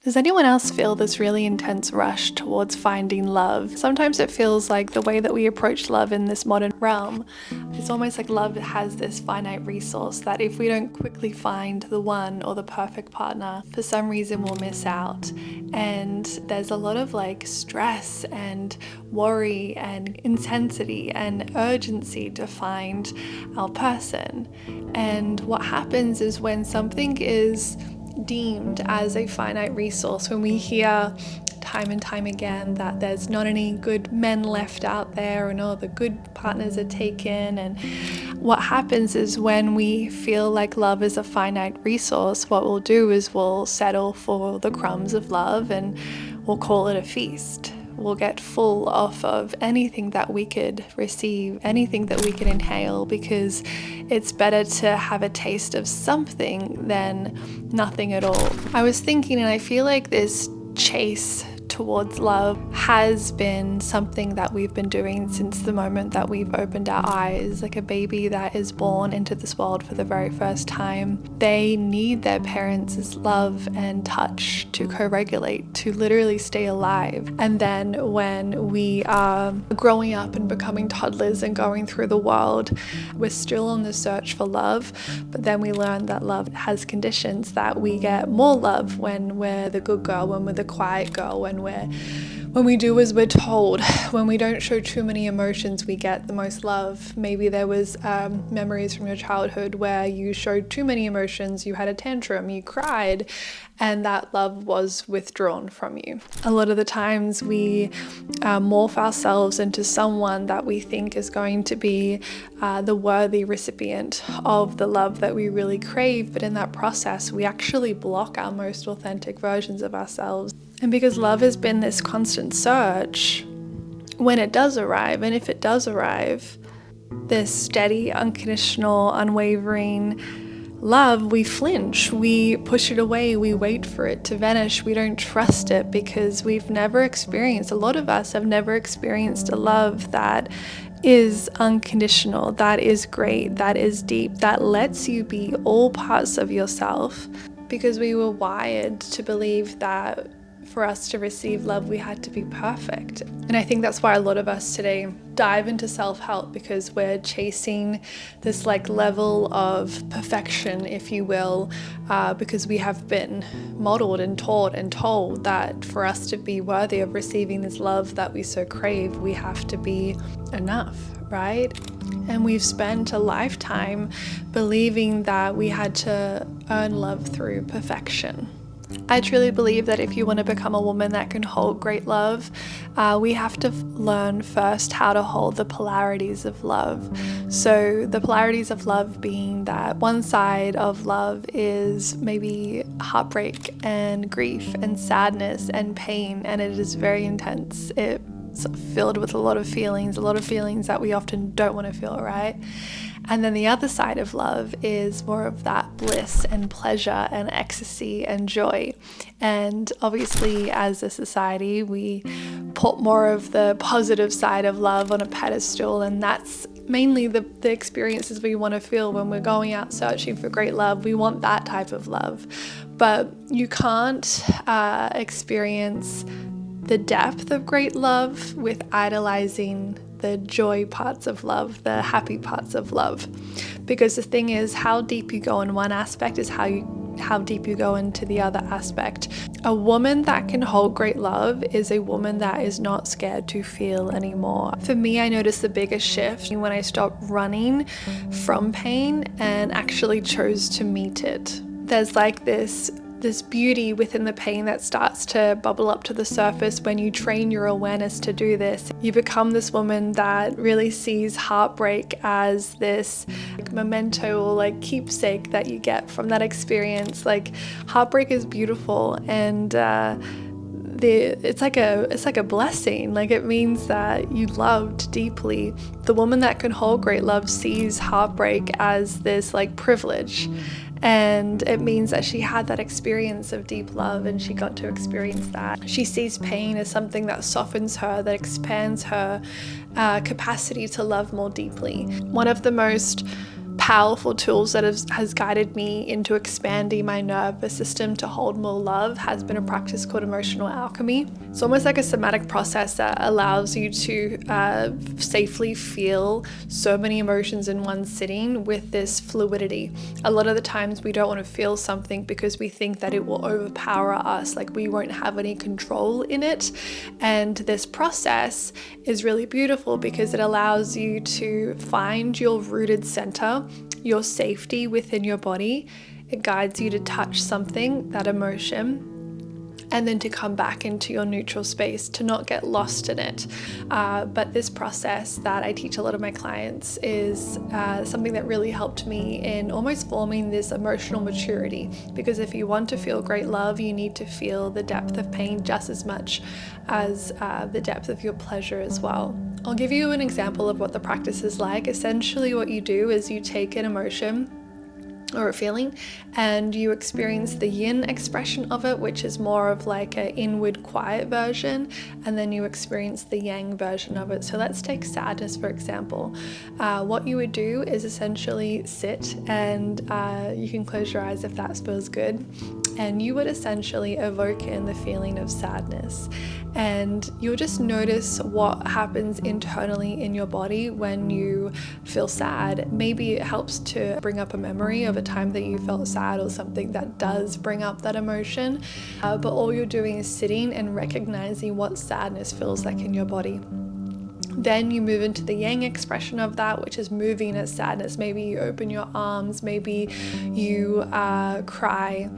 Does anyone else feel this really intense rush towards finding love? Sometimes it feels like the way that we approach love in this modern realm, it's almost like love has this finite resource that if we don't quickly find the one or the perfect partner, for some reason we'll miss out. And there's a lot of like stress and worry and intensity and urgency to find our person. And what happens is when something is deemed as a finite resource, when we hear time and time again that there's not any good men left out there and all the good partners are taken, and what happens is when we feel like love is a finite resource, what we'll do is we'll settle for the crumbs of love and we'll call it a feast. We'll get full off of anything that we could receive, anything that we could inhale, because it's better to have a taste of something than nothing at all. I was thinking, and I feel like this chase towards love has been something that we've been doing since the moment that we've opened our eyes. Like a baby that is born into this world for the very first time, they need their parents' love and touch to co-regulate, to literally stay alive. And then when we are growing up and becoming toddlers and going through the world, we're still on the search for love, but then we learn that love has conditions, that we get more love when we're the good girl, when we're the quiet girl, when we do as we're told, when we don't show too many emotions, we get the most love. Maybe there was memories from your childhood where you showed too many emotions, you had a tantrum, you cried, and that love was withdrawn from you. A lot of the times we morph ourselves into someone that we think is going to be the worthy recipient of the love that we really crave, but in that process we actually block our most authentic versions of ourselves. And because love has been this constant search, when it does arrive, and if it does arrive, this steady, unconditional, unwavering love, we flinch, we push it away, we wait for it to vanish, we don't trust it because we've never experienced, a lot of us have never experienced a love that is unconditional, that is great, that is deep, that lets you be all parts of yourself, because we were wired to believe that for us to receive love, we had to be perfect. And I think that's why a lot of us today dive into self-help, because we're chasing this like level of perfection, if you will, because we have been modeled and taught and told that for us to be worthy of receiving this love that we so crave, we have to be enough, right? And we've spent a lifetime believing that we had to earn love through perfection. I truly believe that if you want to become a woman that can hold great love, we have to learn first how to hold the polarities of love. So the polarities of love being that one side of love is maybe heartbreak and grief and sadness and pain, and it is very intense. It's filled with a lot of feelings that we often don't want to feel, right? And then the other side of love is more of that bliss and pleasure and ecstasy and joy. And obviously, as a society, we put more of the positive side of love on a pedestal, and that's mainly the experiences we want to feel when we're going out searching for great love. We want that type of love. But you can't experience the depth of great love with idolizing the joy parts of love, the happy parts of love. Because the thing is, how deep you go in one aspect is how deep you go into the other aspect. A woman that can hold great love is a woman that is not scared to feel anymore. For me, I noticed the biggest shift when I stopped running from pain and actually chose to meet it. There's like this beauty within the pain that starts to bubble up to the surface when you train your awareness to do this. You become this woman that really sees heartbreak as this memento or like keepsake that you get from that experience. Like, heartbreak is beautiful, and it's like a blessing. Like, it means that you loved deeply. The woman that can hold great love sees heartbreak as this like privilege. And it means that she had that experience of deep love and she got to experience that. She sees pain as something that softens her, that expands her capacity to love more deeply. One of the most powerful tools that has guided me into expanding my nervous system to hold more love has been a practice called emotional alchemy. It's almost like a somatic process that allows you to safely feel so many emotions in one sitting with this fluidity. A lot of the times we don't want to feel something because we think that it will overpower us, like we won't have any control in it. And this process is really beautiful because it allows you to find your rooted center, your safety within your body. It guides you to touch something, that emotion, and then to come back into your neutral space, to not get lost in it. But this process that I teach a lot of my clients is something that really helped me in almost forming this emotional maturity. Because if you want to feel great love, you need to feel the depth of pain just as much as the depth of your pleasure as well. I'll give you an example of what the practice is like. Essentially, what you do is you take an emotion or a feeling and you experience the yin expression of it, which is more of like an inward quiet version, and then you experience the yang version of it. So let's take sadness for example. What you would do is essentially sit, and you can close your eyes if that feels good, and you would essentially evoke in the feeling of sadness, and you'll just notice what happens internally in your body when you feel sad. Maybe it helps to bring up a memory of a time that you felt sad or something that does bring up that emotion, but all you're doing is sitting and recognizing what sadness feels like in your body. Then you move into the yang expression of that, which is moving as sadness. Maybe you open your arms, maybe you cry,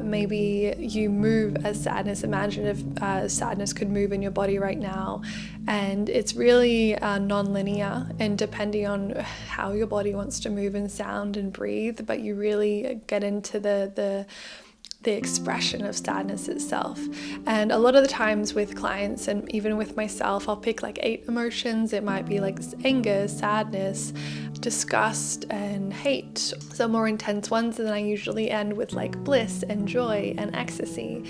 maybe you move as sadness. Imagine if sadness could move in your body right now. And it's really non-linear, and depending on how your body wants to move and sound and breathe, but you really get into the expression of sadness itself. And a lot of the times with clients, and even with myself, I'll pick like 8 emotions. It might be like anger, sadness, disgust, and hate, some more intense ones, and then I usually end with like bliss and joy and ecstasy.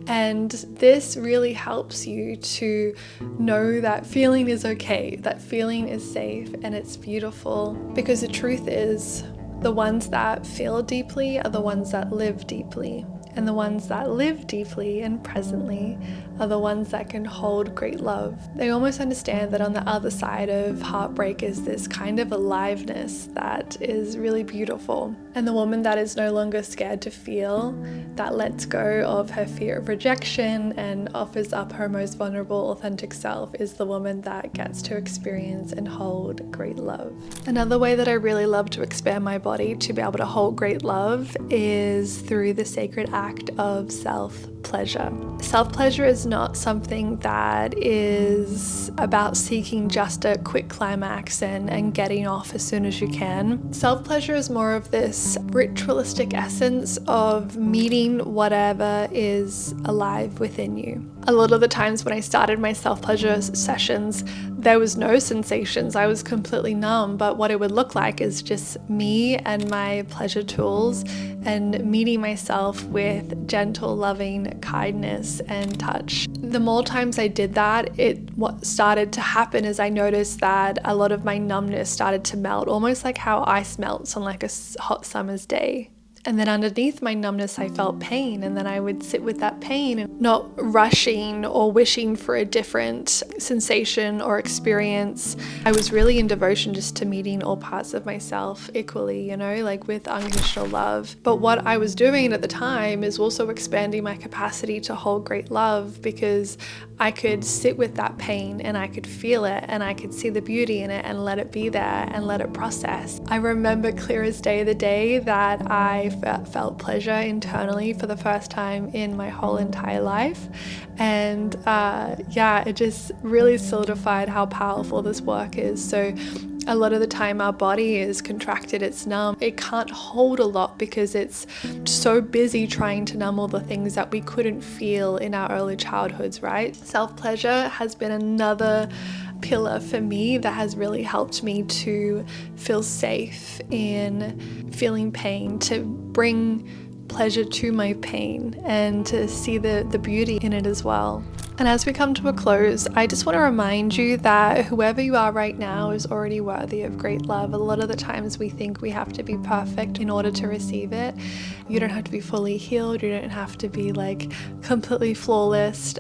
And this really helps you to know that feeling is okay, that feeling is safe, and it's beautiful, because the truth is the ones that feel deeply are the ones that live deeply. And the ones that live deeply and presently are the ones that can hold great love. They almost understand that on the other side of heartbreak is this kind of aliveness that is really beautiful. And the woman that is no longer scared to feel, that lets go of her fear of rejection and offers up her most vulnerable, authentic self, is the woman that gets to experience and hold great love. Another way that I really love to expand my body to be able to hold great love is through the sacred act of self-pleasure. Self-pleasure is not something that is about seeking just a quick climax and getting off as soon as you can. Self-pleasure is more of this ritualistic essence of meeting whatever is alive within you. A lot of the times when I started my self-pleasure sessions, there was no sensations. I was completely numb, but what it would look like is just me and my pleasure tools and meeting myself with gentle, loving kindness and touch. The more times I did that, what started to happen is I noticed that a lot of my numbness started to melt, almost like how ice melts on like a hot summer's day. And then underneath my numbness, I felt pain, and then I would sit with that pain and not rushing or wishing for a different sensation or experience. I was really in devotion just to meeting all parts of myself equally, like with unconditional love. But what I was doing at the time is also expanding my capacity to hold great love, because I could sit with that pain and I could feel it and I could see the beauty in it and let it be there and let it process. I remember clear as day the day that I felt pleasure internally for the first time in my whole entire life. And it just really solidified how powerful this work is. So a lot of the time our body is contracted, it's numb, it can't hold a lot because it's so busy trying to numb all the things that we couldn't feel in our early childhoods, right? Self-pleasure has been another pillar for me that has really helped me to feel safe in feeling pain, to bring pleasure to my pain and to see the beauty in it as well. And as we come to a close, I just want to remind you that whoever you are right now is already worthy of great love. A lot of the times we think we have to be perfect in order to receive it. You don't have to be fully healed. You don't have to be like completely flawless.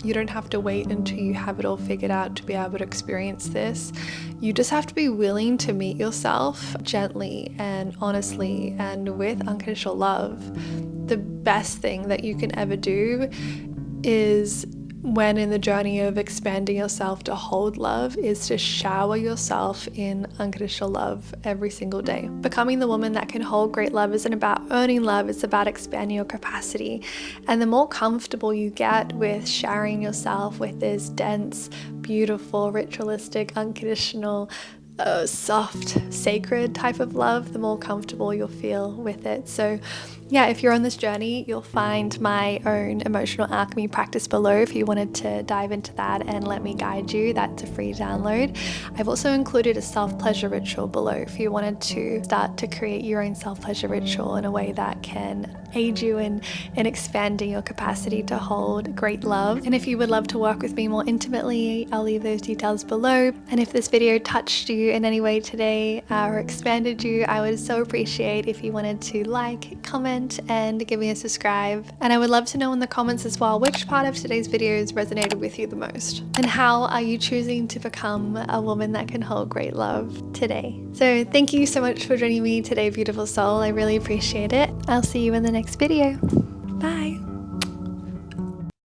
You don't have to wait until you have it all figured out to be able to experience this. You just have to be willing to meet yourself gently and honestly and with unconditional love. The best thing that you can ever do is, when in the journey of expanding yourself to hold love, is to shower yourself in unconditional love every single day. Becoming the woman that can hold great love isn't about earning love, it's about expanding your capacity. And the more comfortable you get with showering yourself with this dense, beautiful, ritualistic, unconditional, soft, sacred type of love, the more comfortable you'll feel with it. So yeah, if you're on this journey, you'll find my own emotional alchemy practice below if you wanted to dive into that and let me guide you. That's a free download. I've also included a self-pleasure ritual below if you wanted to start to create your own self-pleasure ritual in a way that can aid you in expanding your capacity to hold great love. And if you would love to work with me more intimately, I'll leave those details below. And if this video touched you in any way today or expanded you, I would so appreciate if you wanted to like, comment, and give me a subscribe. And I would love to know in the comments as well which part of today's videos resonated with you the most, and how are you choosing to become a woman that can hold great love today. So thank you so much for joining me today, beautiful soul. I really appreciate it. I'll see you in the next video. Bye.